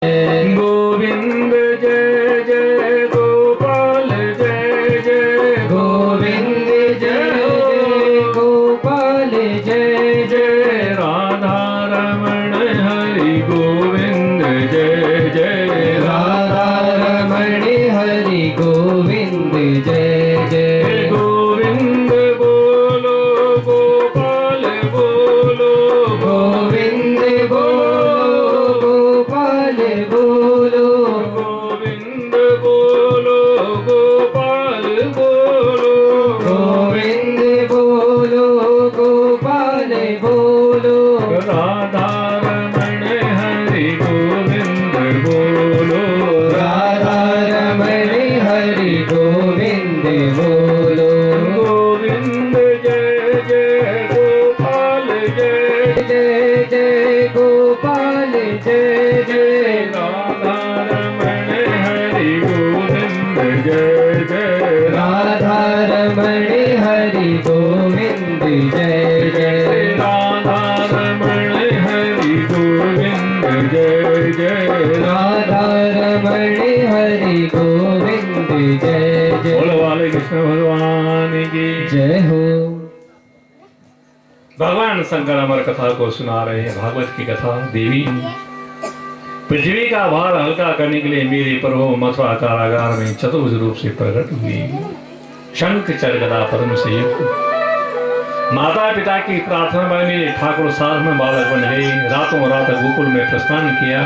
गोविंद जय जय गोपाल जय जय गोविंद जय जय गोपाल जय जय राधा रमण हरि गोविंद जय जय राधा रमण हरि गोविंद जय जय गोविंद बोलो गोपाल बोलो गोविंद बोलो गोपाल बोलो गोविंद बोलो गोपाल बोलो गोविंद बोलो गोपाल बोलो राधा रमण हरि गोविंद बोलो राधा रमण हरि गोविंद बोलो गोविंद जय जय गोपाल जय जय जय गोपाल जय जय राधा रमण हरि गोविंद जय जय राधा रमण हरि गोविंद जय जय राधा रमण हरि गोविंद जय जय राधा रमण हरि गोविंद जय जय बोलो वाले कृष्ण भगवान की जय हो। भगवान शंकर अमर कथा को सुना रहे हैं। भागवत की कथा। देवी पृथ्वी का भार हल्का करने के लिए मेरे प्रभु मथुरा कारागार में चतुर्भुज रूप से प्रकट हुई। शंख चर गदा पद्म से युक्त माता पिता की प्रार्थना पर मेरे ठाकुर साधन बालक बन गए। रातों रात गोकुल में प्रस्थान किया।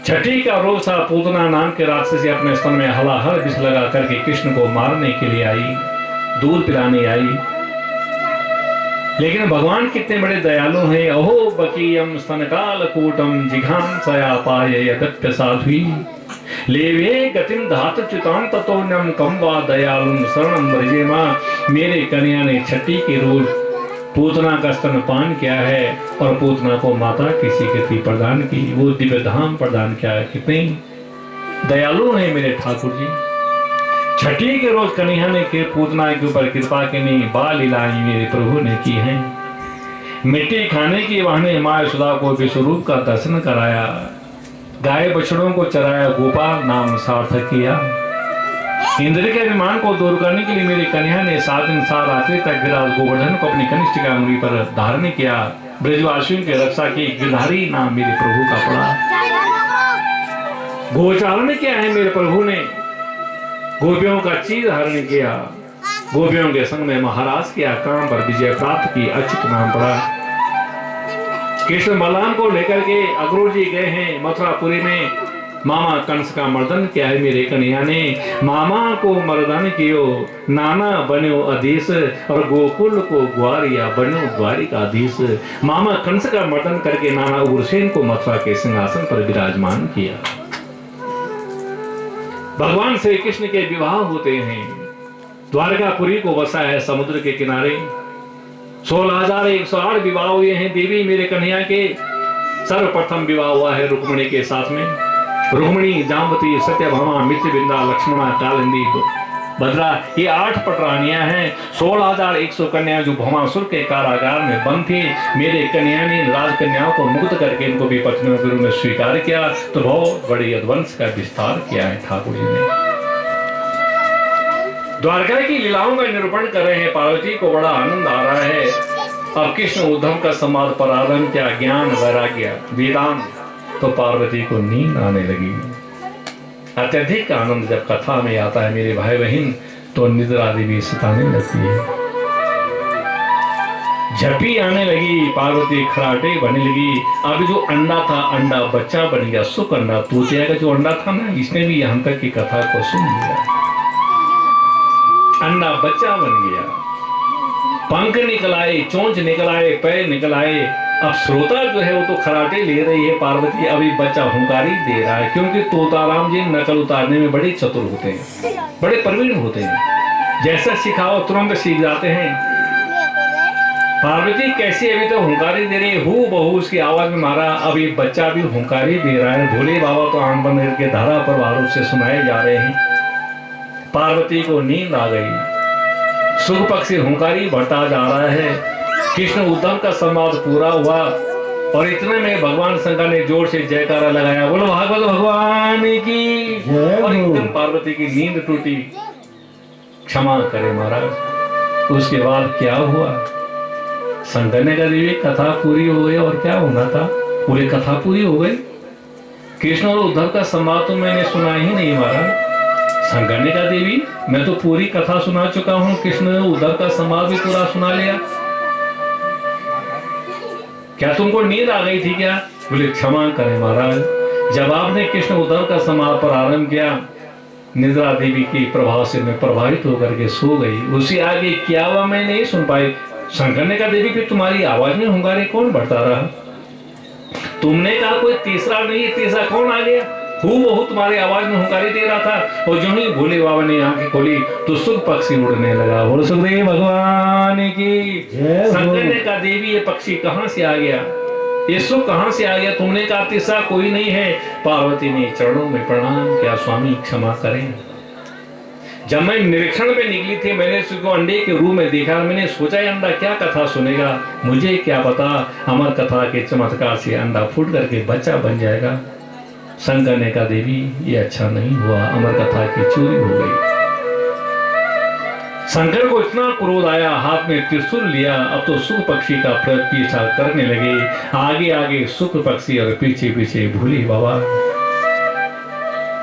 छठी का रोज था। पूतना नाम के राक्षसी अपने स्तन में हलाहल विष लगा करके कृष्ण को मारने के लिए आई, दूध पिलाने आई। लेकिन भगवान कितने बड़े दयालु हैं। अहो बकीयम स्तनकाल कूटम जिघांसया पाये यदप्य साध्वी लेवे गतिम धातु च्युतां ततोन्यम कम वा दयालुम शरणम ब्रजेमा। मेरे कन्या ने छठी के रोज पूतना का स्तनपान किया है और पूतना को माता की स्वीकृति प्रदान की, वो दिव्य धाम प्रदान किया है। कितने दयालु हैं मेरे ठाकुर जी। छठी के रोज कन्हैया ने के पूतना के ऊपर कृपा की नहीं बाल लीलाएं मेरे प्रभु ने की हैं। मिट्टी खाने की बहाने माँ यशोदा को विश्वरूप का दर्शन कराया। गाय बछड़ों को चराया, गोपाल नाम सार्थक किया। इंद्र के अभिमान को दूर करने के लिए मेरी कन्या ने 7 दिन 7 रात्रि तक गिरिराज गोवर्धन को अपनी कनिष्ठ की अंगुली पर धारण किया। ब्रजवासियों की रक्षा की गिरधारी नाम मेरे प्रभु का पड़ा। गोचारण किया है मेरे प्रभु ने। गोपियों का चीर हरण किया। गोपियों के संग में महाराज किया काम पर विजय प्राप्त की। अच्युत नाम पड़ा। कृष्ण बलराम को लेकर के अक्रूर जी गए हैं मथुरापुरी में। मामा कंस का मर्दन किया है मेरे कन्हैया ने। मामा को मर्दन कियो नाना बन्यो अधीश और गोकुल को ग्वारिया बन्यो द्वारिकाधीश। मामा कंस का मर्दन करके नाना उग्रसेन को मथुरा के सिंहासन पर विराजमान किया। भगवान श्री कृष्ण के विवाह होते हैं। द्वारकापुरी को बसा है समुद्र के किनारे। 16,108 विवाह हुए हैं देवी मेरे कन्हैया के। सर्वप्रथम विवाह हुआ है रुक्मिणी के साथ में। रुक्मिणी, जाम्बती, सत्यभामा, मित्रविंदा, लक्ष्मणा, कालिंदी, भद्रा, ये 8 पटरानियां हैं। 16,100 कन्या जो भौमासुर के कारागार में बंद थी। मेरे कन्या ने राजकन्याओं को मुक्त करके इनको भी पत्नियों के रूप में स्वीकार किया। तो बहुत बड़ी यदुवंश का विस्तार किया है ठाकुर जी ने। द्वारका की लीलाओं का निरूपण कर रहे हैं। पार्वती को बड़ा आनंद आ रहा है। अब कृष्ण उद्धव का संवाद प्रारंभ किया। ज्ञान वैराग्य वेदांत। तो पार्वती को नींद आने लगी। अत्यधिक आनंद जब कथा में आता है मेरे भाई बहन, तो निद्रा देवी सताने लगती है। झपी आने लगी। पार्वती खराटे बनने लगी। अब जो अंडा था अंडा बच्चा बन गया। सुख अंडा तोतिया का जो अंडा था ना, इसने भी यहां तक की कथा को सुन लिया। अंडा बच्चा बन गया। पंख निकल आए, चोंच निकल आए, पैर निकल आए। अब श्रोता जो है वो तो खराटे ले रही है। पार्वती अभी बच्चा हुंकारी दे रहा है, क्योंकि तोताराम जी नकल उतारने में बड़े चतुर होते हैं, बड़े प्रवीण होते हैं। जैसा सिखाओ तुरंत सीख जाते हैं। पार्वती कैसी अभी तो हुंकारी दे रही है। हूँ बहू उसकी आवाज में मारा। अभी बच्चा भी हुंकारी दे रहा है। भोले बाबा तो आंख बंद करके धारा पर वारों से सुनाए जा रहे हैं। पार्वती को नींद आ गई। सुख पक्षी हुंकारी बढ़ता जा रहा है। कृष्ण उद्धव का संवाद पूरा हुआ। और इतने में भगवान शंकर ने जोर से जयकारा लगाया, बोलो भागवत भगवान की। जय और हो। एकदम पार्वती की नींद टूटी। क्षमा करे महाराज। उसके बाद क्या हुआ? शंकर ने कहा देवी कथा पूरी हो गई, और क्या होना था, पूरी कथा पूरी हो गई। कृष्ण और उद्धव का संवाद तो मैंने सुना ही नहीं महाराज। शंकर ने कहा देवी मैं तो पूरी कथा सुना चुका हूं, कृष्ण ने उद्धव का संवाद भी पूरा सुना लिया, क्या तुमको नींद आ गई थी क्या? बोले क्षमा करें महाराज, जब आपने कृष्ण उद्धव का संवाद प्रारंभ किया, निद्रा देवी की प्रभाव से मैं प्रभावित होकर के सो गई, उसी आगे क्या हुआ मैं नहीं सुन पाई। शंकर ने कहा देवी फिर तुम्हारी आवाज में हुंगारे कौन बढ़ता रहा? तुमने कहा कोई तीसरा नहीं, तीसरा कौन आ गया? हूबहू तुम्हारी आवाज में हुंकारी दे रहा था। और जो ही भोले बाबा ने आंखें खोली तो सुख पक्षी उड़ने लगा। बोलो सुखदेव भगवान की। शंकर ने कहा देवी ये पक्षी कहां से आ गया, ये सुख कहां से आ गया? तुमने कहा तीसरा कोई नहीं है। पार्वती ने चरणों में प्रणाम किया, स्वामी क्षमा करें। जब मैं निरीक्षण पे निकली थी मैंने उसको अंडे के रूप में देखा, मैंने सोचा ये अंडा क्या कथा सुनेगा, मुझे क्या पता अमर कथा के चमत्कार से अंडा फूट करके बच्चा बन जाएगा। शंकर ने कहा देवी ये अच्छा नहीं हुआ, अमर कथा की चोरी हो गई। शंकर को इतना क्रोध आया, हाथ में त्रिशूल लिया, अब तो सुख पक्षी का पीछा करने लगे। आगे आगे सुख पक्षी और पीछे पीछे भोले बाबा।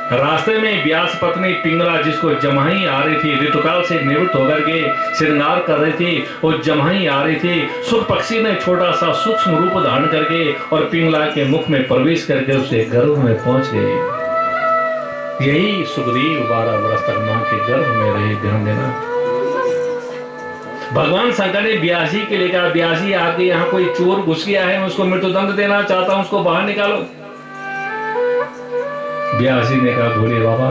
रास्ते में व्यास पत्नी पिंगला जिसको जमाई आ रही थी, ऋतुकाल से निवृत्त होकर के श्रृंगार कर रही थी, और जमाई आ रही थी। सुख पक्षी ने छोटा सा सूक्ष्म रूप धारण करके और पिंगला के मुख में प्रवेश करके उसके गर्भ में पहुंच गए। यही सुखदेव 12 वर्ष तक मां के गर्भ में रहे। ध्यान देना, भगवान शंकर ने व्यास जी के लिए कहा व्यास जी आपके यहाँ कोई चोर घुस गया है, मैं उसको मृत्युदंड देना चाहता हूं, उसको बाहर निकालो। व्यास जी ने कहा भोले बाबा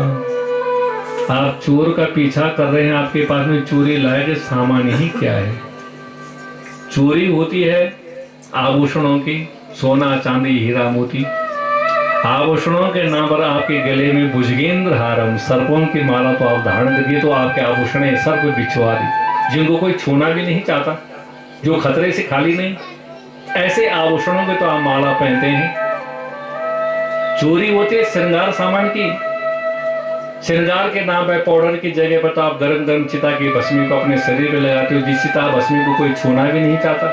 आप चोर का पीछा कर रहे हैं, आपके पास में चोरी लायक सामान ही क्या है? चोरी होती है आभूषणों की, सोना चांदी हीरा मोती। आभूषणों के नाम पर आपके गले में भुजगेंद्र हारम, सर्पों की माला तो आप धारण करिए, तो आपके आभूषण है सर्प बिछुआरी, जिनको कोई छूना भी नहीं चाहता, जो खतरे से खाली नहीं, ऐसे आभूषणों के तो आप माला पहनते हैं। चोरी होती है श्रृंगार सामान की। श्रृंगार के नाम पर पाउडर की जगह पर तो आप गरम गरम चिता की भस्मी को अपने शरीर पे लगाते हो, जिस चिता भस्मी को कोई छूना भी नहीं चाहता।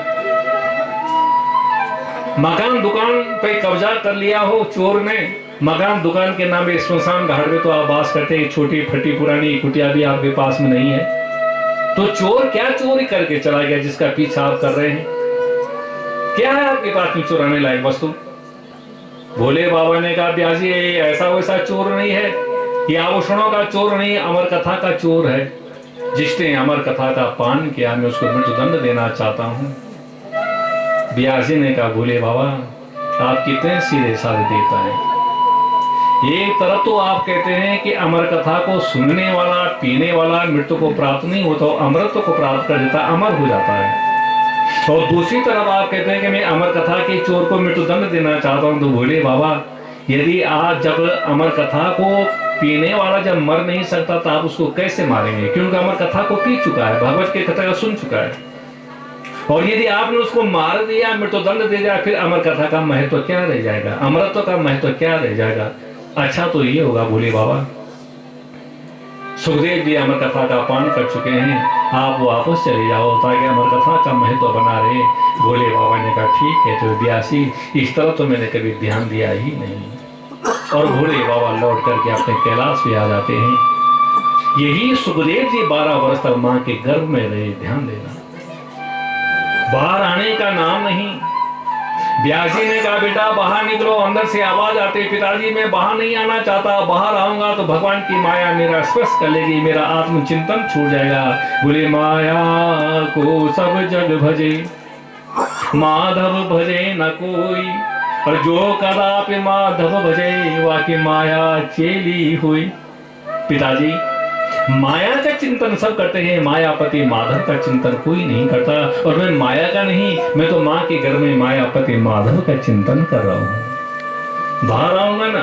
मकान दुकान पे कब्जा कर लिया हो चोर ने, मकान दुकान के नाम पे स्मशान घाट में तो आप वास करते हैं, छोटी फटी पुरानी कुटिया भी आपके पास में नहीं है। तो चोर क्या चोरी करके चला गया जिसका पीछा आप कर रहे हैं? क्या है आपके पास में चुराने लायक वस्तु? भोले बाबा ने कहा व्यास जी ऐसा वैसा चोर नहीं है, ये आभूषणों का चोर नहीं, अमर कथा का चोर है। जिसने अमर कथा का पान किया मैं उसको मृत्युदंड देना चाहता हूँ। व्यास जी ने कहा भोले बाबा आप कितने सीधे साधे देवता हैं। एक तरफ तो आप कहते हैं कि अमर कथा को सुनने वाला पीने वाला मृत्यु को प्राप्त नहीं होता, अमृत को प्राप्त कर देता, अमर हो जाता है। और दूसरी तरफ आप कहते हैं कि मैं अमर कथा के चोर को मृत्युदंड देना चाहता हूं। तो भोले बाबा यदि आप जब अमर कथा को पीने वाला जब मर नहीं सकता तो आप उसको कैसे मारेंगे? क्योंकि अमर कथा को पी चुका है, भगवत के कथा को सुन चुका है। और यदि आपने उसको मार दिया, मृत्युदंड दे दिया, फिर अमर कथा का महत्व क्या रह जाएगा, अमरत्व का महत्व क्या रह जाएगा? अच्छा तो ये होगा भोले बाबा सुखदेव जी अमर कथा का पान कर चुके हैं, आप वापस चले जाओ ताकि अमर कथा का महत्व बना रहे। भोले बाबा ने कहा ठीक है। तो व्यासी इस तरह तो मैंने कभी ध्यान दिया ही नहीं। और भोले बाबा लौट करके अपने कैलाश पे आ जाते हैं। यही सुखदेव जी 12 वर्ष तक मां के गर्भ में रहे। ध्यान देना, बाहर आने का नाम नहीं। व्यास जी ने कहा बेटा बाहर निकलो, अंदर से आवाज आती पिताजी मैं बाहर नहीं आना चाहता, बाहर आऊंगा तो भगवान की माया मेरा स्पर्श कर लेगी, मेरा आत्मचिंतन छूट जाएगा। बोले माया को सब जग भजे, माधव भजे न कोई, और जो कदापि माधव भजे वाकी माया चेली हुई। पिताजी माया का चिंतन सब करते हैं, मायापति माधव का चिंतन कोई नहीं करता, और मैं माया का नहीं, मैं तो माँ के घर में मायापति माधव का चिंतन कर रहा हूं। बाहर आऊंगा ना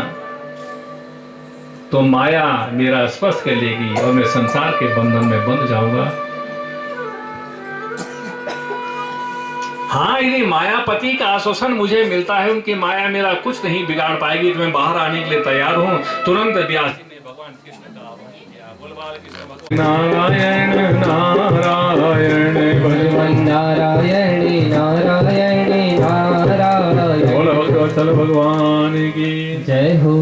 तो माया मेरा स्पर्श कर लेगी और मैं संसार के बंधन में बंध जाऊंगा। हाँ, यदि मायापति का आश्वासन मुझे मिलता है, उनकी माया मेरा कुछ नहीं बिगाड़ पाएगी, तो मैं बाहर आने के लिए तैयार हूँ। तुरंत व्यास जी ने भगवान कृष्ण का आह्वान किया। बोल बालकृष्ण भगवान नारायण नारायण भगवान नारायणी नारायणी नारायण। बोल भक्तवत्सल भगवान की जय हो।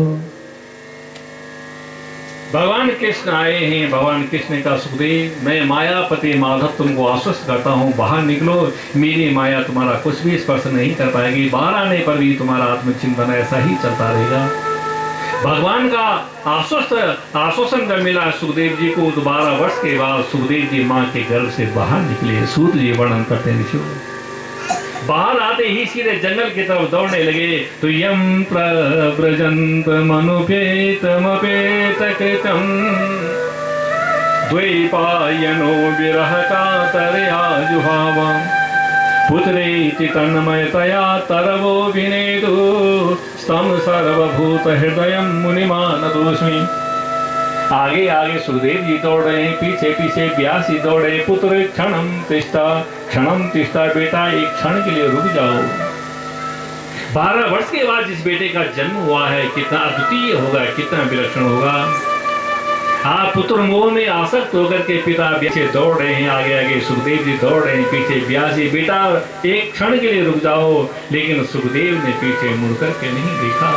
भगवान कृष्ण आए हैं। भगवान कृष्ण का सुखदेव, मैं मायापति माधव तुमको आश्वस्त करता हूँ, बाहर निकलो, मेरी माया तुम्हारा कुछ भी स्पर्श नहीं कर पाएगी। बाहर आने पर भी तुम्हारा आत्मचिंतन ऐसा ही चलता रहेगा। भगवान का आश्वासन जब मिला सुखदेव जी को, 12 वर्ष के बाद सुखदेव जी माँ के गर्भ से बाहर निकले। सूत जी वर्णन करते हैं ऋषियों। बाहर आते ही सीधे जंगल की तरफ दौड़ने लगे। तो यम प्रव्रजंत मनुपेतमपेत कृतम द्वैपायनो विरह कातरया जुहावा पुत्रेति तन्मयतया तरवो विनेदु स्तम सर्वभूत हृदय मुनिमानतोऽस्मि। आगे आगे सुखदेव जी दौड़ रहे हैं, पीछे पीछे व्यास जी दौड़े। पुत्र क्षणम तिष्ठा, बेटा एक क्षण के लिए रुक जाओ। 12 वर्ष के बाद जिस बेटे का जन्म हुआ है, कितना अद्वितीय होगा, कितना विलक्षण होगा। आप पुत्र मोह में आसक्त होकर के पिता पीछे दौड़ रहे हैं, आगे आगे सुखदेव जी दौड़ रहे हैं, पीछे व्यास जी। बेटा एक क्षण के लिए रुक जाओ। लेकिन सुखदेव ने पीछे मुड़ करके नहीं देखा।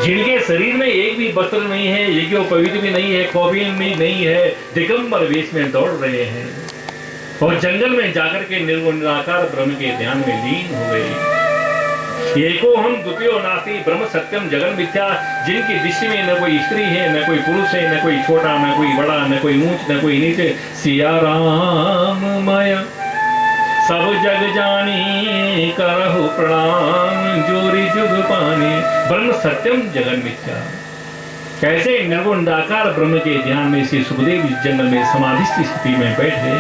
जिनके शरीर में एक भी वस्त्र नहीं है, यज्ञोपवीत भी नहीं है, कौपीन भी नहीं है, दिगंबर वेश में दौड़ रहे हैं और जंगल में जाकर के निर्गुण निराकार ब्रह्म के ध्यान में लीन हो गए। एको हम द्वितीयो नास्ति ब्रह्म सत्यम जगन मिथ्या। जिनकी दृष्टि में न कोई स्त्री है, न कोई पुरुष है, न कोई छोटा, न कोई बड़ा, न कोई ऊंच, न कोई नीचे। सिया राम माया सब जग जानी करहु प्रणाम जोरी जुग पानी ब्रह्म सत्यम जगन मिथ्या। कैसे निर्गुण निराकार ब्रह्म के ध्यान में श्री सुखदेव इस जंगल में समाधि स्थिति में बैठे।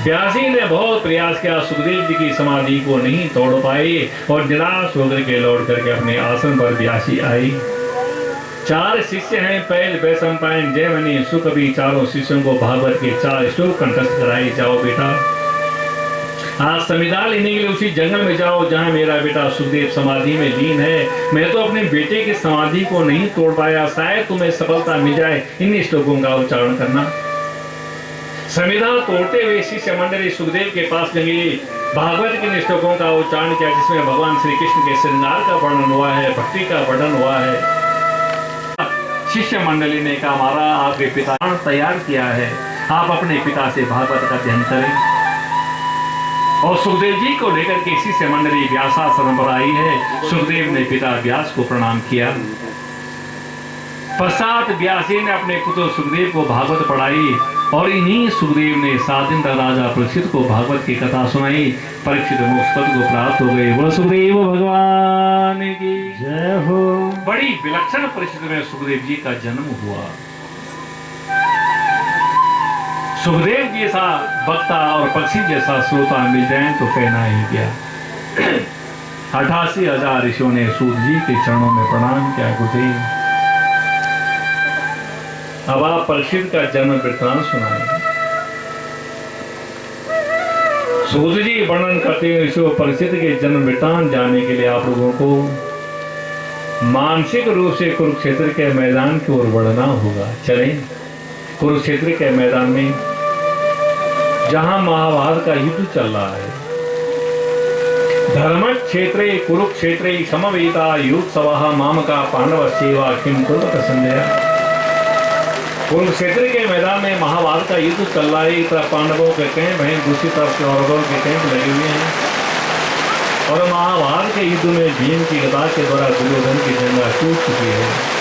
व्यासी ने बहुत प्रयास किया, सुखदेव जी की समाधि को नहीं तोड़ पाए और निराश होकर के लौट करके अपने आसन पर व्यासी आए। 4 शिष्य हैं, पैल वैशंपायन जयमनी सुकवि। चारों शिष्यों को भागवत के 4 श्लोक कंठस्थ कराए। जाओ बेटा, आज संविदा लेने के लिए उसी जंगल में जाओ जहां मेरा बेटा सुखदेव समाधि में लीन है। मैं तो अपने बेटे की समाधि को नहीं तोड़ पाया, शायद तुम्हें सफलता मिल जाए। इन श्लोकों का उच्चारण करना। संविदा तोड़ते हुए शिष्य मंडली सुखदेव के पास लगे। भागवत के श्लोकों का उच्चारण किया, जिसमें भगवान श्री कृष्ण के श्रृंगार का वर्णन हुआ है, भक्ति का वर्णन हुआ है। शिष्य मंडली ने कहा, हमारा आपके पिता तैयार किया है, आप अपने पिता से भागवत का अध्ययन करें। और सुखदेव जी को लेकर के शिष्य मंडली व्यासाश्रम पर आई है। सुखदेव ने पिता व्यास को प्रणाम किया। पश्चात व्यास जी ने अपने पुत्र सुखदेव को भागवत पढ़ाई और इन्हीं सुखदेव ने 7 दिन तक राजा परीक्षित को भागवत की कथा सुनाई। परीक्षित मोक्ष पद को प्राप्त हो गए। बोलो सुखदेव भगवान की जय हो। बड़ी विलक्षण परिस्थिति में सुखदेव जी का जन्म हुआ। सुखदेव जैसा वक्ता और पक्षी जैसा श्रोता मिल जाए तो कहना ही क्या। 88,000 ऋषियों ने सूत जी के चरणों में प्रणाम किया। गुरुदेव, अब आप परीक्षित का जन्म वृत्तांत सुनाए। सूत जी वर्णन करते हुए ऋषियों परीक्षित के जन्म वृत्तांत जानने के लिए आप लोगों को मानसिक रूप से कुरुक्षेत्र के मैदान की ओर बढ़ना होगा। चले कुरुक्षेत्र के मैदान में जहां महाभारत का युद्ध चल रहा है। धर्म क्षेत्रे कुरुक्षेत्रे समवेता युत्सवः मामका पांडव सेवा किम कुर्वत संजय। कुरुक्षेत्र के मैदान में महाभारत का युद्ध चल रहा है। तरफ पांडवों के कैंप हैं, दूसरी तरफ कौरवों के कैंप लगे हुए हैं। और महाभारत के युद्ध में भीम की गदा के द्वारा दुर्योधन की जंगा टूट चुकी है।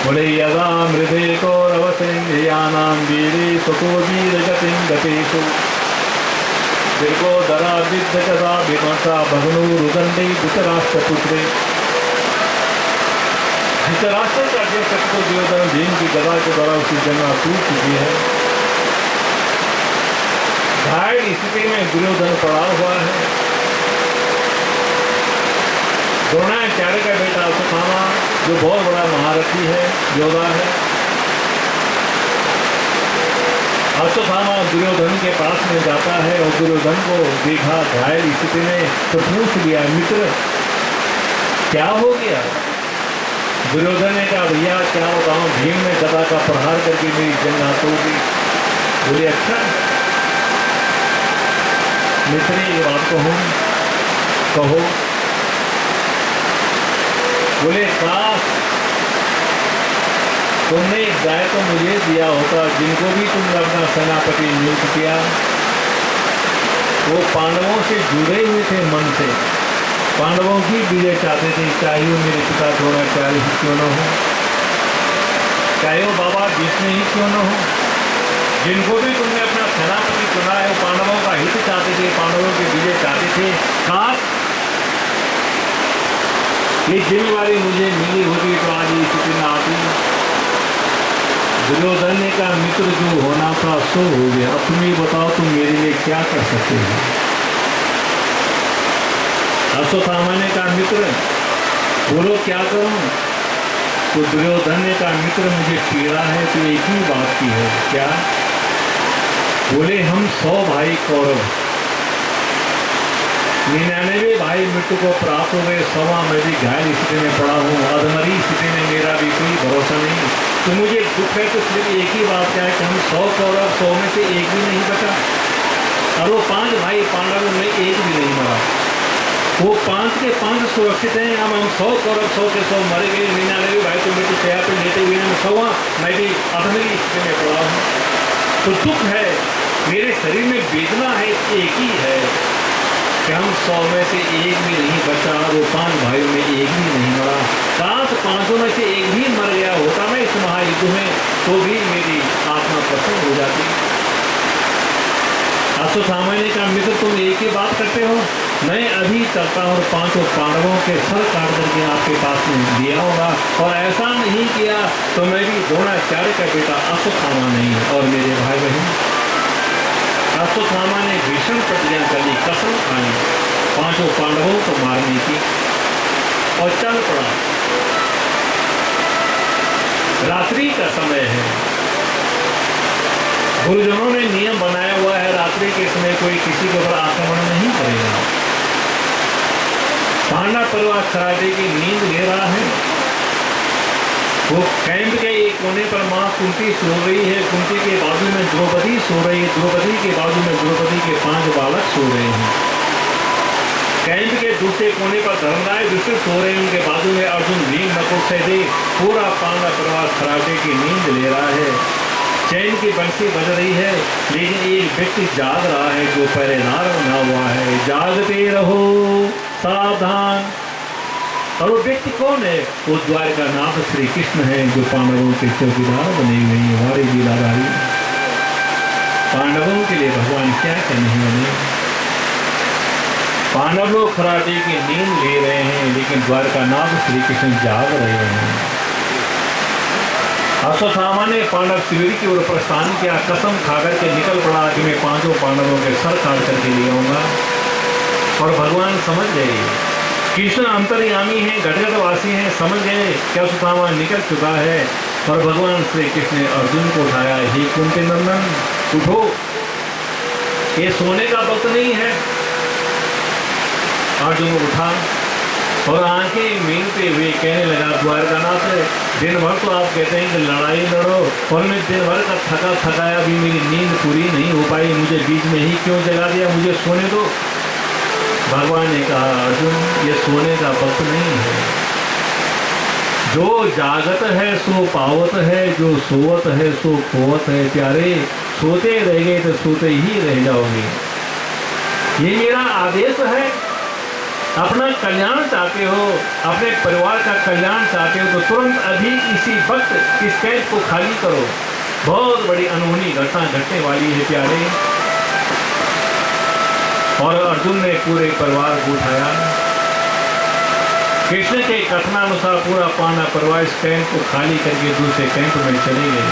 बोले यदा मृदे कौरवसेन्द्रियानां वीरे सुको वीर गतिं गतेषु दीर्घो दरा विद्ध कदा विमर्शा भगनो रुदंडे धृतराष्ट्रपुत्रे। धृतराष्ट्र का जो शत्रु दुर्योधन भीम की गदा के द्वारा उसकी जंगा टूट चुकी है। घायल स्थिति में दुर्योधन पड़ा हुआ है। द्रोणाचार्य का बेटा सुदामा जो बहुत बड़ा महारथी है, योद्धा है, अश्वत्थामा दुर्योधन के पास में जाता है और दुर्योधन को देखा घायल स्थिति में तो पूछ लिया, मित्र क्या हो गया? दुर्योधन ने कहा, भैया क्या बताऊं, भीम ने गदा का प्रहार करके मेरी जंगा तोड़ दी। बोले अच्छा मित्र ये बात कहो। बोले काश तुमने एक गाय तो मुझे दिया होता, जिनको भी तुमने अपना सेनापति नियुक्त किया वो पांडवों से जुड़े हुए थे मन से, पांडवों की विजय चाहते थे, चाहे वो मेरे पिता द्रोणाचार्य ही क्यों न हो, चाहे वो बाबा भीष्म ही क्यों न हो, जिनको भी तुमने अपना सेनापति चुना है वो पांडवों का हित चाहते थे, पांडवों की विजय चाहते थे। काश ये जिम्मेवारी मुझे मिली होती तो आज ये स्थिति न आती। दुर्योधन ने कहा, मित्र जो होना था सो हो गया, अब तुम ये बताओ तुम मेरे लिए क्या कर सकते हो? अश्वत्थामा ने कहा, मित्र बोलो क्या करूं? तो दुर्योधन ने कहा, मित्र मुझे पीड़ा है तो एक ही बात की है। क्या? बोले हम 100 भाई कौरव, 99 भाई मृत्यु को प्राप्त हो गए, 100वां मैं भी घायल स्थिति में पड़ा हूँ, अधमरी स्थिति में मेरा भी कोई भरोसा नहीं। तो मुझे दुख है तो सिर्फ एक ही बात क्या है कि हम 100 कौरव, 100 में से एक भी नहीं बचा, और वो 5 भाई पांडवों में एक भी नहीं मरा, वो 5 के 5 सुरक्षित हैं। अब हम 100 कौरव 100 के 100 मरे गए, 99 भाई तो मृत्यु शैया पे लेटे हुए हैं, 100वां मैं भी अधमरी स्थिति में पड़ा हूँ। तो दुख है, मेरे शरीर में वेदना है, एक ही है कि हम 100 में से एक भी नहीं बचा, वो 5 भाइयों में एक भी नहीं मरा। काश 500 में से एक भी मर गया होता मैं इस महायुद्ध में तो भी मेरी आत्मा प्रसन्न हो जाती। अश्वत्थामा ने कहा, मित्र तुम एक ही बात करते हो, मैं अभी चलता हूँ 5 पांडवों के सर काट करके आपके पास में दिया होगा, और ऐसा नहीं किया तो मैं भी द्रोणाचार्य का बेटा अश्वत्थामा नहीं और मेरे भाई बहन। अश्वत्थामा ने भीषण प्रतिज्ञा कर ली, कसम खाई 5 पांडवों को मारने की, और चल पड़ा। रात्रि का समय है, गुरुजनों ने नियम बनाया हुआ है रात्रि के समय कोई किसी के ऊपर आक्रमण नहीं करेगा। पांडव परिवार खराटे की नींद ले रहा है, वो कैंप के एक कोने पर मां कुंती सो रही है, कुंती के बाजू में द्रौपदी सो रही है, द्रौपदी के बाजू में द्रौपदी के 5 बालक सो रहे हैं। कैंप के दूसरे कोने पर धर्मराय युधिष्ठिर सो रहे हैं, उनके बाजू में अर्जुन भीम नकुल सहदेव, पूरा पांडव परिवार खराटे की नींद ले रहा है। चैन की बंसी बज रही है, लेकिन एक व्यक्ति जाग रहा है जो पहरेदार बना हुआ है। जागते रहो सावधान। और वो व्यक्ति कौन है? वो द्वारकानाथ श्री कृष्ण है, जो पांडवों के चौकीदार बने हुए हैं, हमारे लीलाधारी। पांडवों के लिए भगवान क्या क्या नहीं बने। पांडव लोग खराटे की नींद ले रहे हैं, लेकिन द्वारकानाथ श्री कृष्ण जाग रहे हैं। अश्वत्थामा ने पांडव शिविर की ओर प्रस्थान किया, कसम खाकर के निकल पड़ा कि मैं 5 पांडवों के सर काट करके ले आऊंगा। और भगवान समझ गए, कृष्ण अंतर्यामी है, घटघटवासी है, समझ गए कि अश्वत्थामा निकल चुका है। और भगवान श्री कृष्ण ने अर्जुन को उठाया, हे कुंती नंदन उठो, ये सोने का वक्त नहीं है। अर्जुन उठा और आंखें मीनते हुए कहने लगा, द्वारकानाथ दिन भर तो आप कहते हैं कि लड़ाई लड़ो, और मैं दिन भर का थका थकाया भी मेरी नींद पूरी नहीं हो पाई, मुझे बीच में ही क्यों जगा दिया, मुझे सोने दो। भगवान ने कहा, अर्जुन ये सोने का वक्त नहीं है, जो जागत है सो पावत है, जो सोवत है सो खोवत है। प्यारे सोते रह गए तो सोते ही रह जाओगे, ये मेरा आदेश है। अपना कल्याण चाहते हो, अपने परिवार का कल्याण चाहते हो, तो तुरंत अभी इसी वक्त इस कैंप को खाली करो। बहुत बड़ी अनहोनी घटना घटने वाली है प्यारे। और अर्जुन ने पूरे परिवार को उठाया। कृष्ण के कथनानुसार पूरा पांडव परिवार इस कैंप को खाली करके दूसरे कैंप में चले गए,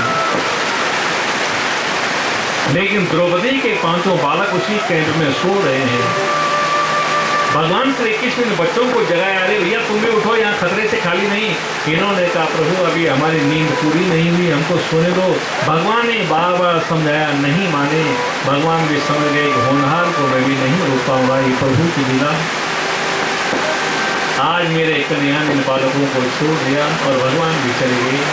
लेकिन द्रौपदी के 5 बालक उसी कैंप में सो रहे हैं। भगवान श्री कृष्ण ने बच्चों को जगाया, अरे भैया तुम भी उठो, यहाँ खतरे से शक्तिशाली नहीं। इन्होंने कहा प्रभु अभी हमारी नींद पूरी नहीं हुई, हमको सोने दो। भगवान ने बार बार समझाया, नहीं माने। भगवान भी समझ गए होनहार को मैं भी नहीं रोक पाऊंगा, ये प्रभु की लीला। आज मेरे कन्या इन बालकों को छोड़ दिया और भगवान भी चले गए।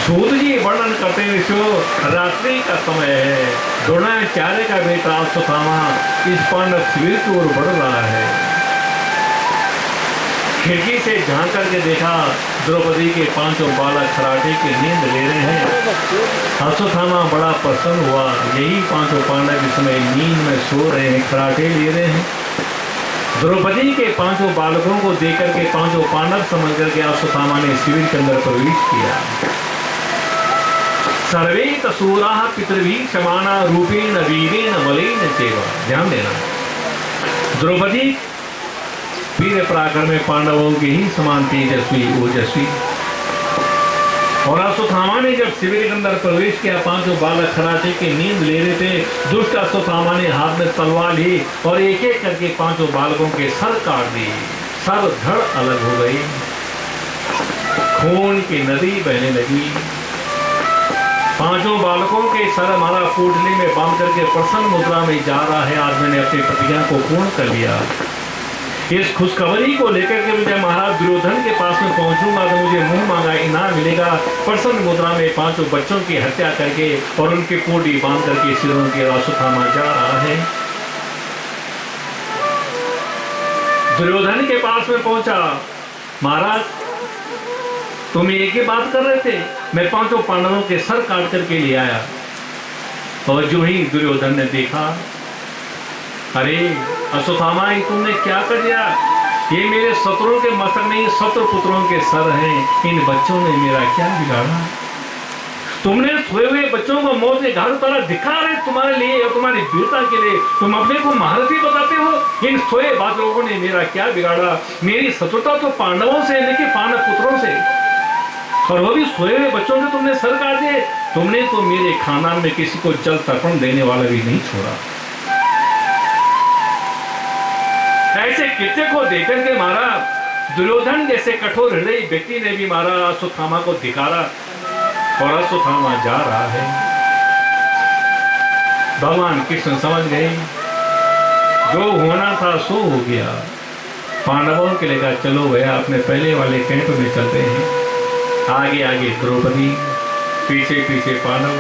सूत जी वर्णन करते हुए जो रात्रि का समय है, द्रोणाचार्य का बेटा अश्वत्थामा इस पांडव शिविर की ओर बढ़ रहा है। खिड़की से झांक करके देखा द्रौपदी के पांचों बालक खराटे की नींद ले रहे हैं। अश्वत्थामा बड़ा प्रसन्न हुआ, यही पांचों पांडव इस समय नींद में सो रहे हैं, खराटे ले रहे हैं। द्रौपदी के पांचों बालकों को देखकर के पांचों पांडव समझ करके अश्वत्थामा ने शिविर के अंदर प्रवेश किया। सर्वे तसूरा पितृवी क्षमाना रूपेण वीरेण बलेन चेवा। ध्यान देना, द्रौपदी वीर पराक्रम में पांडवों की ही समान तेजस्वी ओजस्वी। और अश्वत्थामा ने जब शिविर के अंदर प्रवेश किया, पांचों बालक खराटे की नींद ले रहे थे। दुष्ट अश्वत्थामा ने हाथ में तलवार ली और एक एक करके पांचों बालकों के सर काट दिए। सर धड़ अलग हो गई, खून की नदी बहने लगी। पांचों बालकों के सर हमारा पोटली में बांध करके प्रसन्न मुद्रा में जा रहा है। आज मैंने अपनी प्रतिज्ञा को पूर्ण कर लिया। इस खुशखबरी को लेकर के जब महाराज दुर्योधन के पास में पहुंचूंगा तो मुझे मुंह मांगा इनाम मिलेगा। प्रसन्न मुद्रा में पांचों बच्चों की हत्या करके और उनके पोटी बांध करके सिरों के अश्वत्थामा जा रहा है। दुर्योधन के पास में पहुंचा, महाराज तुम एक ही बात कर रहे थे, मैं पांचों पांडवों के सर काट करके ले आया। और जो ही दुर्योधन ने देखा, अरे अश्वत्थामा तुमने क्या कर दिया? ये मेरे शत्रुओं के मस्तक नहीं, शत्रु पुत्रों के सर हैं। इन बच्चों ने मेरा क्या बिगाड़ा? तुमने सोए हुए बच्चों को मौत के घाट उतारा, दिखा रहे तुम्हारे लिए और तुम्हारी वीरता के लिए। तुम अपने को महारथी बताते हो। इन सोए बालकों ने मेरा क्या बिगाड़ा? मेरी शत्रुता तो पांडवों से लेकिन पांडव पुत्रों से, और वो भी सोए हुए बच्चों से तुमने सर काट दिए। तुमने तो मेरे खानदान में किसी को जल तर्पण देने वाला भी नहीं छोड़ा। ऐसे कृत्य को देखकर के मारा। दुर्योधन जैसे कठोर हृदय व्यक्ति ने भी मारा, अश्वत्थामा को धिकारा और अश्वत्थामा जा रहा है। भगवान कृष्ण समझ गए, जो होना था सो हो गया। पांडवों के लिए चलो भैया अपने पहले वाले कैंप में चलते हैं। आगे आगे द्रौपदी, पीछे पीछे पांडव।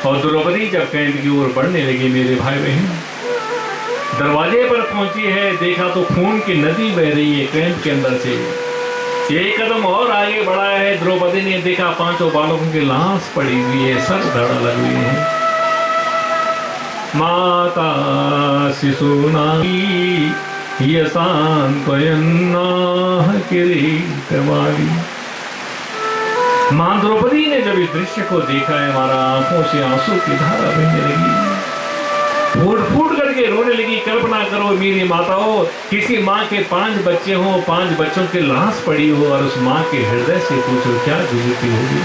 और द्रौपदी जब कैंप की ओर बढ़ने लगी, मेरे भाई बहन दरवाजे पर पहुंची है, देखा तो खून की नदी बह रही है कैंप के अंदर से। एक कदम और आगे बढ़ा है, द्रौपदी ने देखा पांचों बालकों की लाश पड़ी हुई है, सर धड़ लगी हुई है। माता शिशुनाई ये सांत्वयन्ना किरीटवाली। मां द्रौपदी ने जब इस दृश्य को देखा है, हमारा आंखों से आंसू की धारा बहने लगी, फूट फूट करके रोने लगी। कल्पना करो मेरी माताओं, किसी माँ के 5 बच्चे हो, 5 बच्चों की लाश पड़ी हो और उस माँ के हृदय से पूछो क्या गुजरती होगी।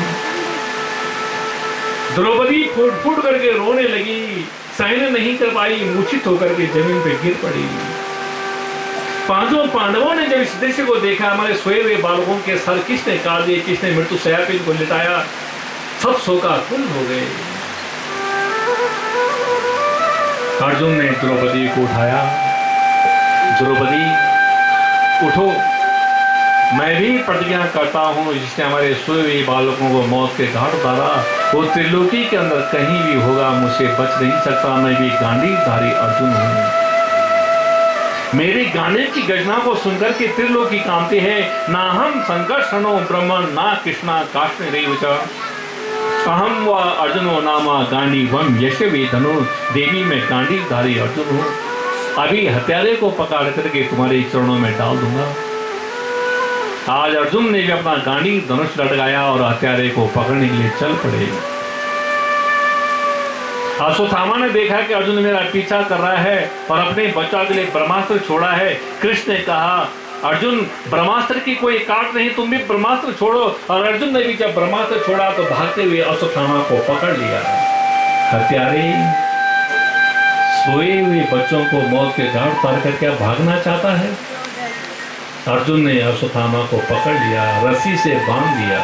द्रौपदी फूट फूट करके रोने लगी, सहन नहीं कर पाई, मूर्छित होकर के जमीन पे गिर पड़ी। पांचों पांडवों ने जब इस दृश्य को देखा, हमारे सोए हुए बालकों के सर किसने काट दिए, किसने मृत्यु शैया पे इनको लिटाया, सब शोकाकुल हो गए। अर्जुन ने द्रौपदी को उठाया, द्रौपदी उठो, मैं भी प्रतिज्ञा करता हूँ जिसने हमारे सोए हुए बालकों को मौत के घाट उतारा, वो त्रिलोकी के अंदर कहीं भी होगा, मुझसे बच नहीं सकता। मैं भी गांडीवधारी अर्जुन हूँ। मेरी गाने की गर्जना को सुनकर के त्रिलोकी कांपते हैं। ना हम संकर्षणो ब्रह्म ना कृष्णा काष्ण रेवचा अहम व अर्जुनो नामा गांडीवम यशवे धनु। देवी में गांडीवधारी अर्जुन हूँ। अभी हत्यारे को पकड़ करके तुम्हारे चरणों में डाल दूंगा। आज अर्जुन ने भी अपना गांडी धनुष लटकाया और हत्यारे को पकड़ने के लिए चल पड़े। अश्वत्थामा ने देखा कि अर्जुन मेरा पीछा कर रहा है और अपने बचाव के लिए ब्रह्मास्त्र छोड़ा है। कृष्ण ने कहा, अर्जुन ब्रह्मास्त्र की कोई काट नहीं, तुम भी ब्रह्मास्त्र छोड़ो। और अर्जुन ने भी जब ब्रह्मास्त्र छोड़ा तो भागते हुए अश्वत्थामा को पकड़ लिया। हत्यारे सोए हुए बच्चों को मौत के घाट उतार करके भागना चाहता है। अर्जुन ने अश्वत्थामा को पकड़ लिया, रस्सी से बांध दिया,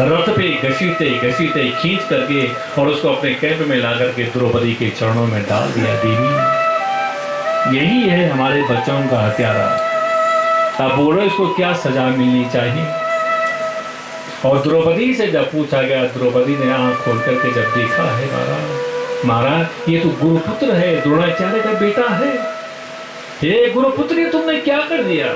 रथ पे घसीटे घसीटे खींच करके और उसको अपने कैंप में ला करके द्रौपदी के चरणों में डाल दिया। देवी, यही है हमारे बच्चों का हत्यारा। अब बोलो इसको क्या सजा मिलनी चाहिए? और द्रौपदी से जब पूछा गया, द्रौपदी ने आंख खोल करके जब देखा है, महाराज ये तो गुरुपुत्र है, द्रोणाचार्य का बेटा है। हे गुरुपुत्री, तुमने क्या कर दिया?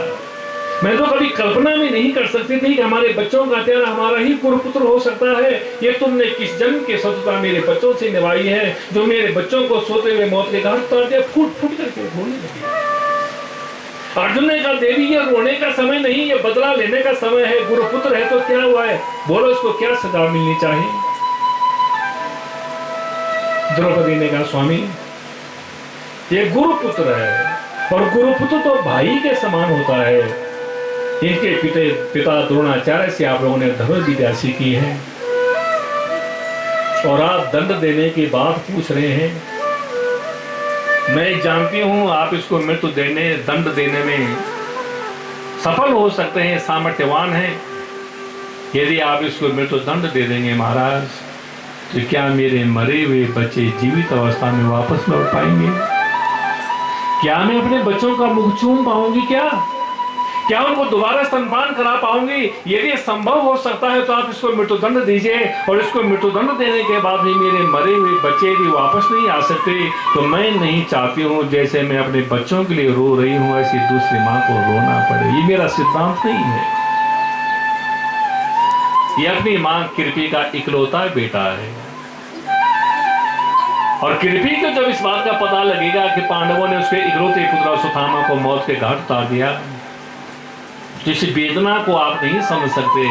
मैं तो कभी कल्पना में नहीं कर सकती थी कि हमारे बच्चों का हत्यारा हमारा ही गुरुपुत्र हो सकता है। ये तुमने किस जन्म की शत्रुता मेरे बच्चों से निभाई है, जो मेरे बच्चों को सोते हुए मौत के घाट उतार दिया, फूट फूट करके रोने लगी। अर्जुन ने कहा, देवी ये रोने का समय नहीं, ये बदला लेने का समय है। गुरुपुत्र है तो क्या हुआ है, बोलो इसको क्या सजा मिलनी चाहिए? द्रौपदी ने कहा, स्वामी ये गुरुपुत्र है, और गुरुपुत्र तो भाई के समान होता है। इनके पिता द्रोणाचार्य से आप लोगों ने धनुर्विद्या विद्या सीखी है, और आप दंड देने की बात पूछ रहे हैं। मैं जानती हूं आप इसको मृत्यु देने, दंड देने में सफल हो सकते हैं, सामर्थ्यवान हैं। यदि आप इसको मृत्यु दंड दे देंगे महाराज, तो क्या मेरे मरे हुए बच्चे जीवित अवस्था में वापस लौट पाएंगे? क्या मैं अपने बच्चों का मुख चूम पाऊंगी? क्या उनको दोबारा स्तनपान करा पाऊंगी? यदि संभव हो सकता है तो आप इसको मृत्युदंड दीजिए, और इसको मृत्युदंड देने के बाद भी मेरे मरे हुए बच्चे यदि वापस नहीं आ सकते, तो मैं नहीं चाहती हूं जैसे मैं अपने बच्चों के लिए रो रही हूं ऐसी दूसरी मां को रोना पड़े। ये मेरा सिद्धांत नहीं है। ये अपनी मां कृपी का इकलौता बेटा है, और कृपी को जब इस बात का पता लगेगा कि पांडवों ने उसके इकलौते पुत्र अश्वत्थामा को मौत के घाट उतार दिया, जिस वेदना को आप नहीं समझ सकते,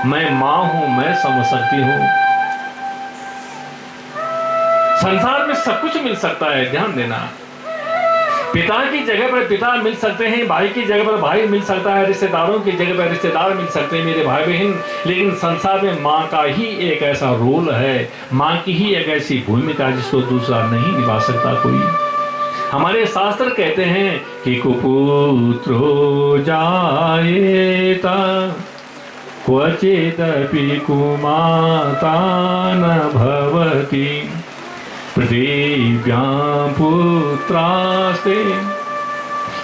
मैं मां हूं, मैं समझ सकती हूं। संसार में सब कुछ मिल सकता है, ध्यान देना। पिता की जगह पर पिता मिल सकते हैं, भाई की जगह पर भाई मिल सकता है, रिश्तेदारों की जगह पर रिश्तेदार मिल सकते हैं, मेरे भाई बहन। लेकिन संसार में मां का ही एक ऐसा रोल है, मां की ही एक ऐसी भूमिका जिसको दूसरा नहीं निभा सकता कोई। हमारे शास्त्र कहते हैं कि कुपुत्रो जायेत क्वचिदपि कुमाता न भवति पृथिव्यां पुत्रास्ते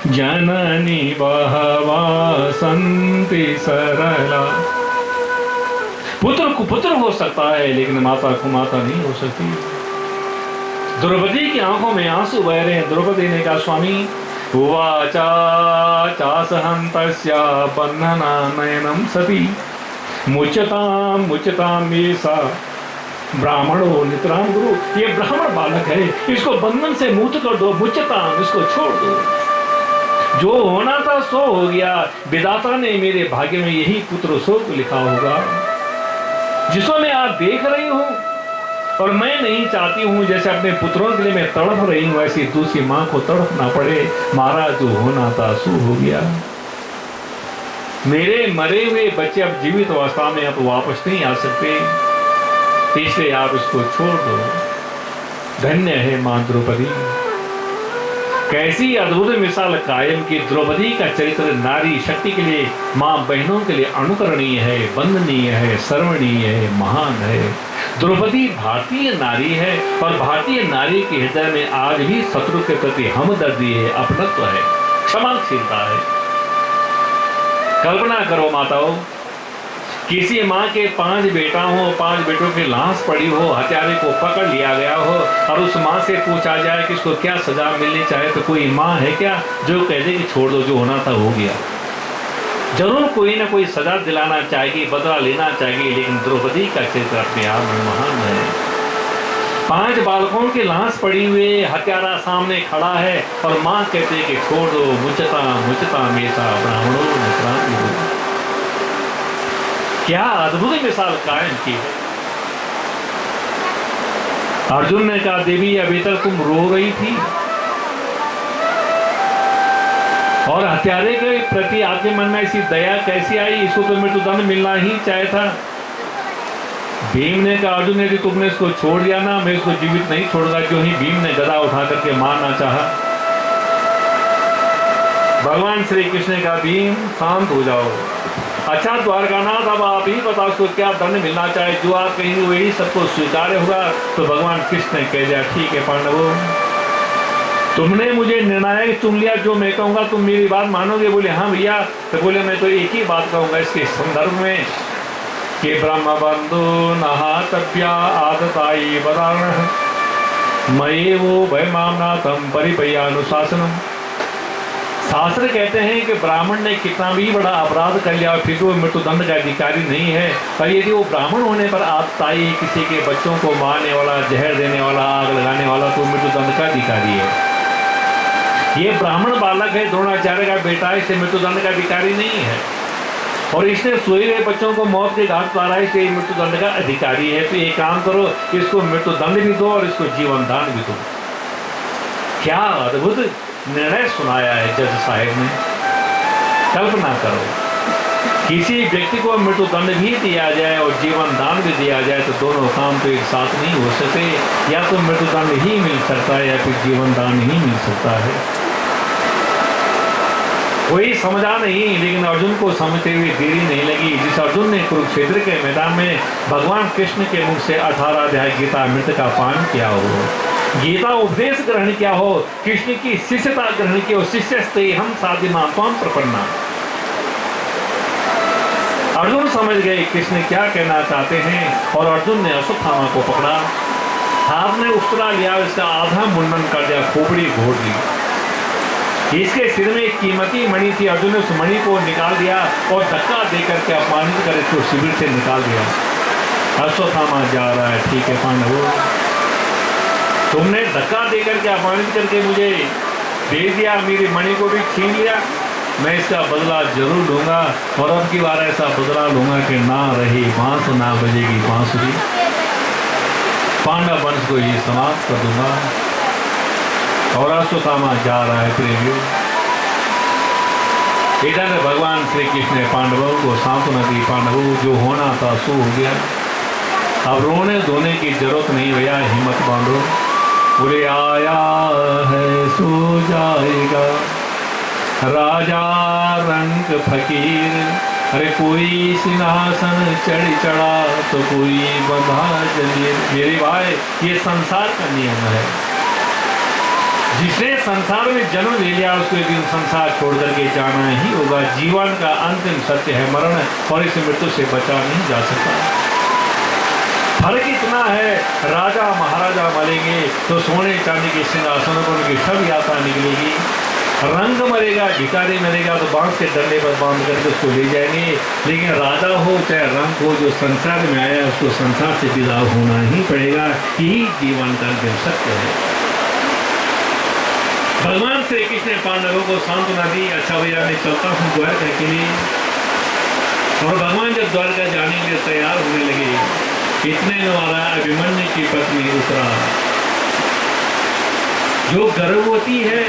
जननी बहवः सन्ति सरला। पुत्र कुपुत्र हो सकता है, लेकिन माता कुमाता नहीं हो सकती। द्रौपदी की आंखों में आंसू बह रहे हैं। द्रौपदी ने कहा, स्वामी उवाचा चासहं तस्या बन्धना नयनम सती मुच्यताम मुच्यताम ये सा ब्राह्मणो नितराम गुरु। ये ब्राह्मण बालक है, इसको बंधन से मुक्त कर दो, मुच्यताम, इसको छोड़ दो। जो होना था सो हो गया। विधाता ने मेरे भाग्य में यही पुत्र शोक लिखा होगा, जिसको मैं आज देख रही हूं। और मैं नहीं चाहती हूं जैसे अपने पुत्रों के लिए मैं तड़प रही हूं, ऐसी दूसरी मां को तड़पना पड़े। महाराज जो होना था सो हो गया। मेरे मरे हुए बच्चे अब जीवित अवस्था में अब वापस नहीं आ सकते, इसलिए आप इसको छोड़ दो। धन्य है मां द्रौपदी। कैसी अद्भुत मिसाल कायम की। द्रौपदी का चरित्र नारी शक्ति के लिए, मां बहनों के लिए अनुकरणीय है, वंदनीय है, सर्वणीय है, महान है। द्रौपदी भारतीय नारी है, और भारतीय नारी के हृदय में आज भी शत्रु के प्रति हमदर्दी है, अपनत्व है, क्षमाशीलता है। कल्पना करो माताओं, किसी माँ के 5 बेटा हो, 5 बेटों की लाश पड़ी हो, हत्यारे को पकड़ लिया गया हो, और उस माँ से पूछा जाए कि इसको क्या सजा मिलनी चाहिए, तो कोई माँ है क्या जो कह दे कि छोड़ दो, जो होना था हो गया। जरूर कोई ना कोई सजा दिलाना चाहेगी, बदला लेना चाहेगी। लेकिन द्रौपदी का चरित्र अपने आप में महान है। 5 बालकों की लाश पड़ी हुई, हत्यारा सामने खड़ा है, और माँ कहते हैं कि छोड़ दो, मुचता मुचता मेसा ब्राह्मणों नितराम। क्या अद्भुत मिसाल कायम की है। अर्जुन ने कहा, देवी अभी तक तुम रो रही थी, और हत्यारे के प्रति आपके मन में ऐसी दया कैसी आई? इसको तो मृत्युदंड मिलना ही चाहिए था। भीम ने कहा, अर्जुन यदि तुमने इसको छोड़ दिया ना, मैं इसको जीवित नहीं छोड़ूंगा। क्यों ही भीम ने गदा उठा करके मारना चाहा। भगवान श्री कृष्ण का भीम शांत हो जाओ। अच्छा द्वारकानाथ, अब आप ही बताओ उसको क्या दंड मिलना चाहे, जो आप कहेंगे वही सबको स्वीकार्य होगा। तो भगवान कृष्ण ने कह दिया ठीक है पांडवों, तुमने मुझे निर्णायक चुन लिया, जो मैं कहूंगा तुम मेरी बात मानोगे। बोले हाँ भैया। तो बोले मैं तो एक ही बात कहूंगा इसके संदर्भ में कि ब्रह्म बंधु नहातव्या आदताई बदान मये वो भयमामनाथम परिपयानुशासनम। शास्त्र कहते हैं कि ब्राह्मण ने कितना भी बड़ा अपराध कर लिया फिर वो मृत्युदंड का अधिकारी नहीं है। पर यदि वो ब्राह्मण होने पर आतताई, किसी के बच्चों को मारने वाला, जहर देने वाला, आग लगाने वाला, तो मृत्युदंड का अधिकारी है। ये ब्राह्मण बालक है, द्रोणाचार्य का बेटा है, इसे मृत्युदंड का अधिकारी नहीं है। और इसने सोए हुए बच्चों को मौत के घाट उतारा, इसे मृत्युदंड का अधिकारी है। तो एक काम करो, इसको मृत्युदंड भी दो और इसको जीवन दान भी दो। क्या अद्भुत निर्णय सुनाया है जज साहब ने। कल्पना करो, किसी व्यक्ति को मृत्युदंड भी दिया जाए और जीवन दान भी दिया जाए तो दोनों काम तो एक साथ नहीं हो सकते। या तो मृत्युदंड ही मिल सकता है या फिर जीवन दान ही मिल सकता है। कोई समझा नहीं, लेकिन अर्जुन को समझते हुए देरी नहीं लगी। जिस अर्जुन ने कुरुक्षेत्र के मैदान में भगवान कृष्ण के मुख से 18 अध्याय गीता अमृत का पान किया हो, गीता उपदेश ग्रहण किया हो, कृष्ण की शिष्यता ग्रहण की हो, शिष्यस्ते हम साधिमा त्वं प्रपन्ना। अर्जुन समझ गए कृष्ण क्या कहना चाहते हैं और अर्जुन ने अश्वत्थामा को पकड़ा, हाथ में उस्तरा लिया, इसका आधा मुंडन कर दिया, खोपड़ी घोट दी। इसके सिर में एक कीमती मणि थी, अर्जुन ने उस मणि को निकाल दिया और धक्का देकर के अपमानित कर इसको शिविर से निकाल दिया। अश्वत्थामा जा रहा है, ठीक है पांडवों, तुमने धक्का देकर के अपमानित करके मुझे दे दिया, मेरी मणि को भी छीन लिया, मैं इसका बदला जरूर लूंगा। और अब की बार ऐसा बदला लूंगा कि ना रही बांस ना बजेगी बांसुरी, पांडव वंश को ये समाप्त कर दूंगा। और अश्वत्थामा जा रहा है प्रेमियों। इधर भगवान श्री कृष्ण ने पांडवों को सांत्वना दी, पांडवों जो होना था सो हो गया, अब रोने धोने की जरूरत नहीं भैया, हिम्मत बांधो। बोले आया है सो जाएगा राजा रंग फकीर, अरे कोई सिंहासन चढ़ा तो कोई बंधा जमीर। मेरे भाई ये संसार का नियम है, जिसने संसार में जन्म ले लिया उसको एक दिन संसार छोड़ करके जाना ही होगा। जीवन का अंतिम सत्य है मरण, और इस मृत्यु से बचा नहीं जा सकता। फर्क इतना है, राजा महाराजा मरेंगे तो सोने चांदी के सिंहासनों पर उनकी शव यात्रा निकलेगी, रंग मरेगा, भिखारी मरेगा तो बांस के डंडे पर बांध करके उसको ले जाएंगे। लेकिन राजा हो चाहे रंग हो, जो संसार में आया उसको संसार से विदा होना ही पड़ेगा। यही जीवन का अंतिम सत्य है। भगवान श्री कृष्ण ने पांडवों को सांत्वना दी, अच्छा भैया मैं चलता हूँ द्वारका के लिए। और भगवान जब द्वारका जाने के लिए तैयार होने लगे, इतने द्वारा अभिमन्यु की पत्नी उतरा, जो गर्भवती है।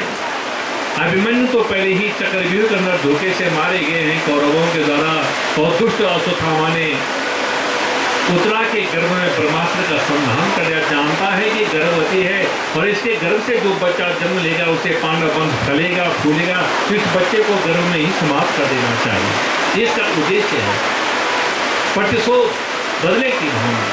अभिमन्यु तो पहले ही चक्रव्यूह के अंदर धोखे से मारे गए हैं कौरवों के द्वारा, और दुष्ट अश्वत्थामा ने उत्तरा के गर्भ में ब्रह्मास्त्र का संधान कर दिया। जानता है कि गर्भवती है और इसके गर्भ से जो बच्चा जन्म लेगा उसे पांडव वंश फलेगा फूलेगा, तो इस बच्चे को गर्भ में ही समाप्त कर देना चाहिए। इसका उद्देश्य है प्रतिशोध, बदले की भावना।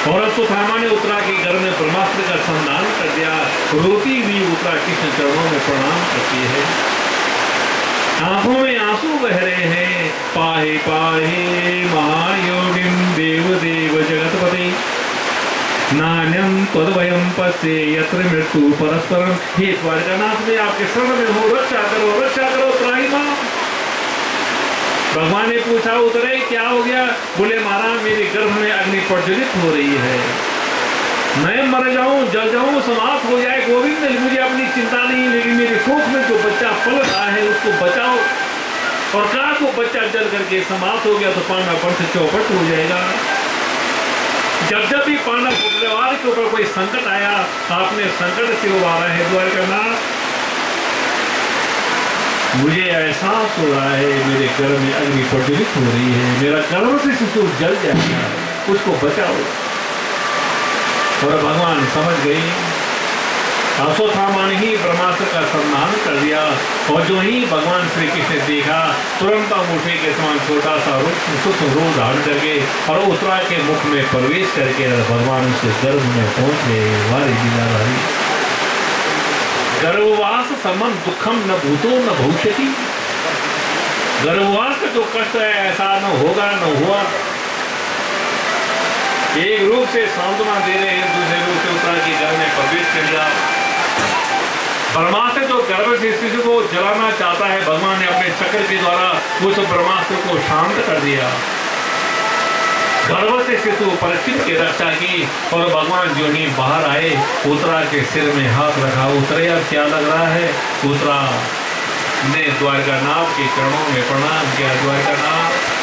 और अश्वत्थामा ने उत्तरा के गर्भ में ब्रह्मास्त्र का संधान कर दिया। रोती हुई उत्तरा कृष्ण चरणों में प्रणाम करती है, आंखों में आंसू बह रहे हैं। पाहे पाहे महायोगिम देव देव जगतपते, नान्यम तद्भयम पश्ये यत्र मृत्यु परस्परम। हे द्वारकानाथ में आपके शरण में हो, रक्षा करो त्राही मां। भगवान ने पूछा उतरे क्या हो गया? बोले महाराज मेरे गर्भ में अग्नि प्रज्वलित हो रही है, मैं मर जाऊं, जल जाऊं, समाप्त हो जाए गोविंद, मुझे अपनी चिंता नहीं, लेकिन मेरे कोख में जो बच्चा पल रहा है उसको बचाओ। और कहा को बच्चा जल करके समाप्त हो गया तो पांडव वंश चौपट हो जाएगा। जब जब भी पांडव परिवार के ऊपर कोई संकट आया, आपने संकट से उबारा है द्वारकानाथ। मुझे एहसास हो रहा है मेरे गर्भ में अग्नि प्रज्वलित हो रही है, मेरा गर्भ से शिशु जल जाएगा, उसको बचाओ। और भगवान समझ गए अश्वत्थामा ने ही ब्रह्मास्त्र का सम्मान कर दिया और जो ही भगवान श्री कृष्ण ने देखा तुरंत अंगूठे के समान छोटा सा रूप धारण करके और उत्तरा के मुख में प्रवेश करके भगवान उसके गर्भ में पहुंच गए। वारी लीलाधारी गर्भवास समम दुखम न भूतो न भविष्यति। गर्भवास का जो कष्ट है ऐसा न होगा न हुआ। एक रूप से सांत्वना दे रहे हैं, दूसरे रूप से उत्तरा के गर्भ में प्रवेश कर दिया। ब्रह्मास्त्र जो गर्भ से शिशु को जलाना चाहता है, भगवान ने अपने चक्र के द्वारा उस ब्रह्मास्त्र को शांत कर दिया। गर्भ से शिशु परीक्षित की रक्षा की और भगवान जो ही बाहर आए, उत्तरा के सिर में हाथ रखा। उत्तरे अब क्या लग रहा है? उत्तरा ने द्वारकानाथ के चरणों में प्रणाम किया। द्वारकानाथ,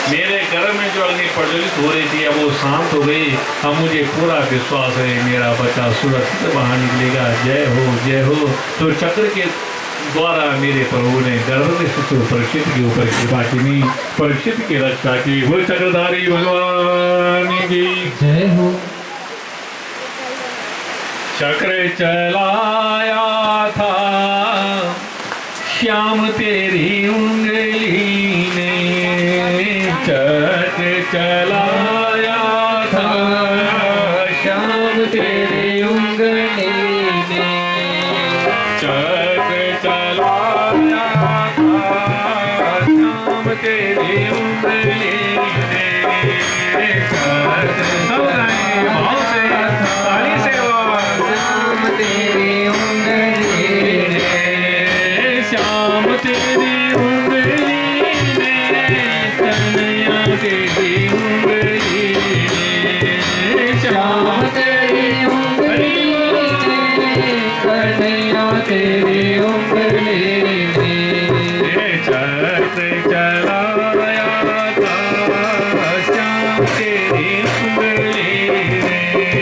मेरे गर्भ में जो अग्नि प्रज्वलित हो रही थी अब वो शांत हो गई। अब मुझे पूरा विश्वास है मेरा बच्चा सुरक्षित बाहर निकलेगा। जय हो जय हो। तो चक्र के द्वारा मेरे प्रभु ने गर्भ में शिशु परीक्षित के ऊपर कृपा की, परीक्षित की रक्षा की। वो चक्रधारी भगवान की जय हो। चक्र चलाया था श्याम तेरी उंगली ने, चक्र चलाया था श्याम तेरी उंगली ने, चक्र चलाया था श्याम तेरी उंगली ने। सब गाएं भाव से, ताली से श्याम तेरी उंगली ने, श्याम तेरी उंगली ने, कन्हैया तेरी उंगली ने, श्याम तेरी उंगली ने, कन्हैया तेरी उंगली ने, चक्र चलाया था श्याम तेरी उंगली ने,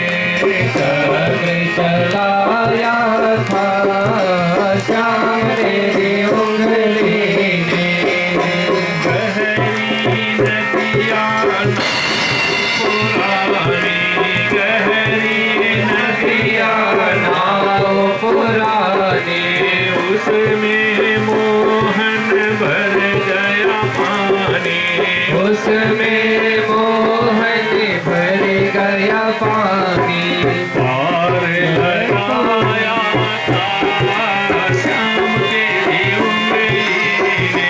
चक्र चलाया था श्याम तेरी उंगली ने, गहरी नदिया पुरानी, गहरी नदिया नाव पुरानी, उसमें मोहन भर गया पानी, उसमें मोहन भर गया पानी, पार लगाया था श्याम तेरी उंगली ने,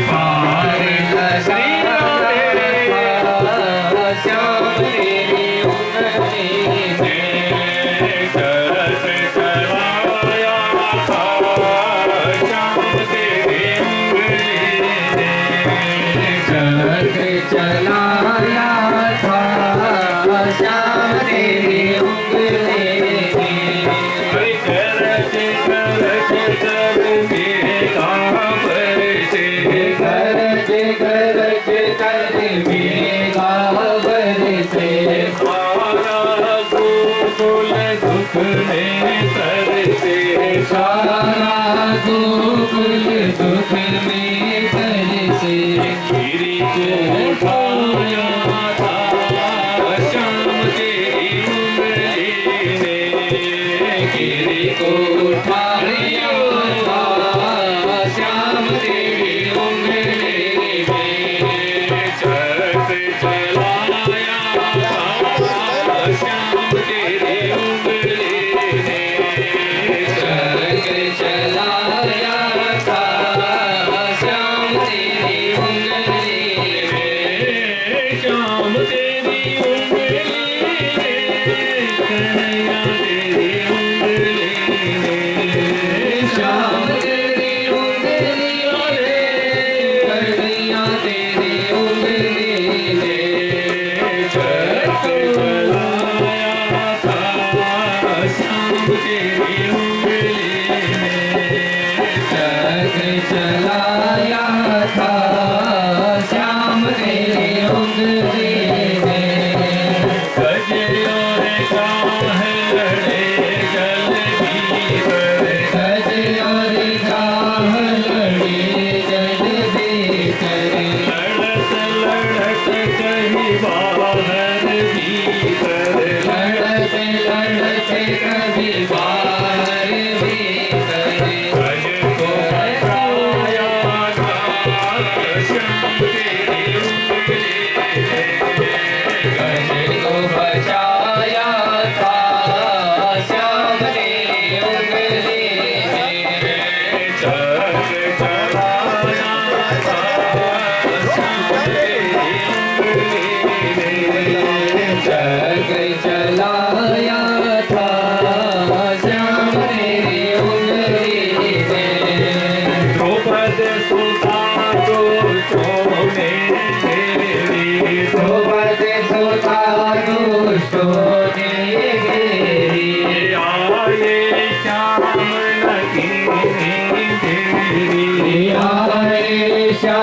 पार लगाया था श्याम तेरी उंगली ने, चक्र चलाया था श्याम तेरी उंगली ने, चक्र चलाया था श्याम तेरी उंगली ने, गरज गरज कर मेघा बरसे, गरज गरज कर मेघा बरसे, सारा गोकुल दुख में तरसे, सारा गोकुल दुख में तरसे, गिरी को उठाया था श्याम तेरी उंगली ने, गिरी को उठाया था श्याम तेरी उंगली में, चक्र चलाया था श्याम तेरी उंगली ने, चक्र चलाया था श्याम तेरी उंगली में, श्याम तेरी उंगली ने, कन्हैया तेरी उंगली ने, श्याम तेरी उंगली ने, कन्हैया तेरी उंगली ने, चक्र चलाया था श्याम तेरी उंगली ने, चक्र चलाया था श्याम तेरी उंगली ने, गजयों ने काहे लड़े जल भीतर, गज और गाह लड़ी जल भीतर, लड़त लड़त कहीं बाहर भीतर, लड़ते लड़ते कभी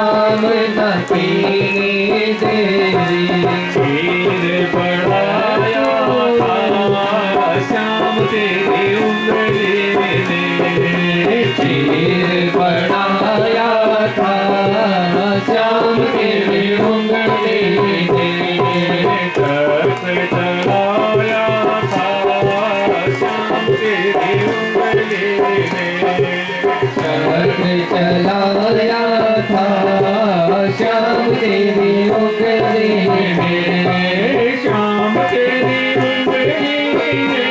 श्याम नकीनी देवी खीर पढ़ाया था श्याम तेरी उंगली ने खीर पढ़ाया था श्याम तेरी उंगली ने तख्त चढ़ाया था श्याम तेरी उंगली ने चक्र चलाया था श्याम तेरी उंगली में श्याम तेरी उंगली ने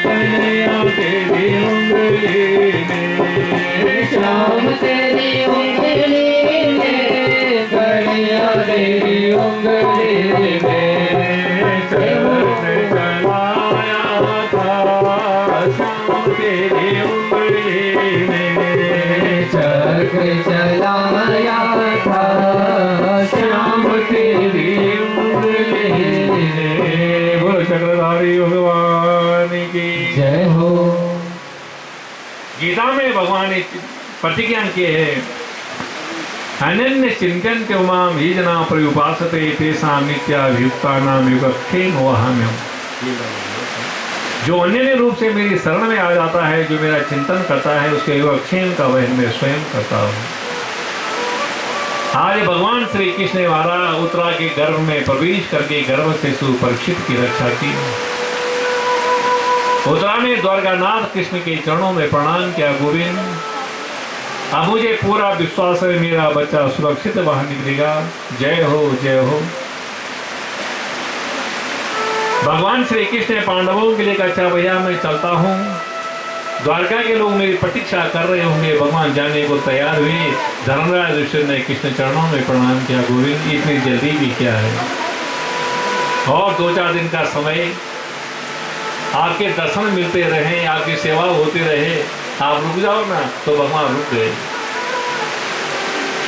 कन्हैया तेरी उंगली ने श्याम तेरी उंगली में कन्हैया तेरी उंगली में चक्र चलाया था श्याम तेरी उंगली ने चक्र चलाया था श्याम तेरी उंगली में। बोलो चक्रधारी भगवान की जय हो। गीता में भगवान ने प्रतिज्ञा की है अनन्य चिंतन्ते उमां ये जना प्रयुपासते तेषां नित्याभियुक्तानां योगक्षेम वहाम्यहम्। जो अन्य रूप से मेरी शरण में आ जाता है, जो मेरा चिंतन करता है, उसके योगक्षेम का वहन मैं स्वयं करता हूँ। आज भगवान श्री कृष्ण ने महारा उत्तरा के गर्भ में प्रवेश करके गर्भ से सुपरीक्षित की रक्षा की। उत्तरा ने द्वारकानाथ कृष्ण के चरणों में प्रणाम किया, गोविंद अब मुझे पूरा विश्वास है मेरा बच्चा सुरक्षित बाहर निकलेगा। जय हो जय हो। भगवान श्री कृष्ण ने पांडवों के लिए कहा, अच्छा भैया मैं चलता हूँ, द्वारका के लोग मेरी प्रतीक्षा कर रहे होंगे। भगवान जाने को तैयार हुए। धर्मराज युधिष्ठिर ने कृष्ण चरणों में प्रणाम किया, गोविंद इतनी जल्दी भी क्या है, और 2-4 दिन का समय, आपके दर्शन मिलते रहे, आपकी सेवा होती रहे, आप रुक जाओ ना। तो भगवान रुक गए।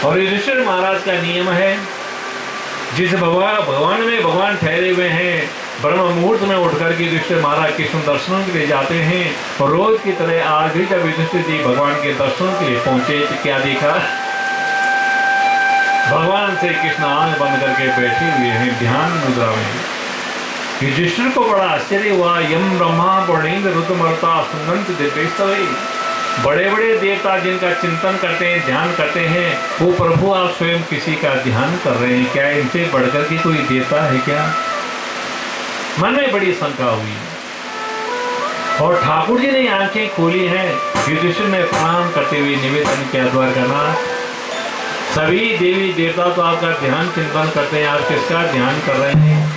और युधिष्ठिर महाराज का नियम है, जिस भगवान में भगवान ठहरे हुए हैं, ब्रह्म मुहूर्त में उठ करके युधिष्ठिर महाराज कृष्ण दर्शनों के लिए जाते हैं। और रोज की तरह आज भी जब युधिष्ठिर जी भगवान के दर्शनों के लिए पहुंचे तो क्या देखा, भगवान श्री कृष्ण आंख बंद करके बैठे हुए हैं ध्यान मुद्रा में। युधिष्ठिर को बड़ा आश्चर्य हुआ। यम ब्रह्मा वर्णेन्द्र रुद्रमर्ता सुनंत दिव्यस्तवे। बड़े बड़े देवता जिनका चिंतन करते हैं, ध्यान करते हैं, वो प्रभु आप स्वयं किसी का ध्यान कर रहे हैं, क्या इनसे बढ़कर के कोई देवता है क्या? मन में बड़ी शंका हुई। और ठाकुर जी ने आंखें खोली हैं। युधिष्ठिर ने प्रणाम करते हुए निवेदन किया, द्वारकानाथ सभी देवी देवता तो आपका ध्यान चिंतन करते हैं, आप किसका ध्यान कर रहे हैं?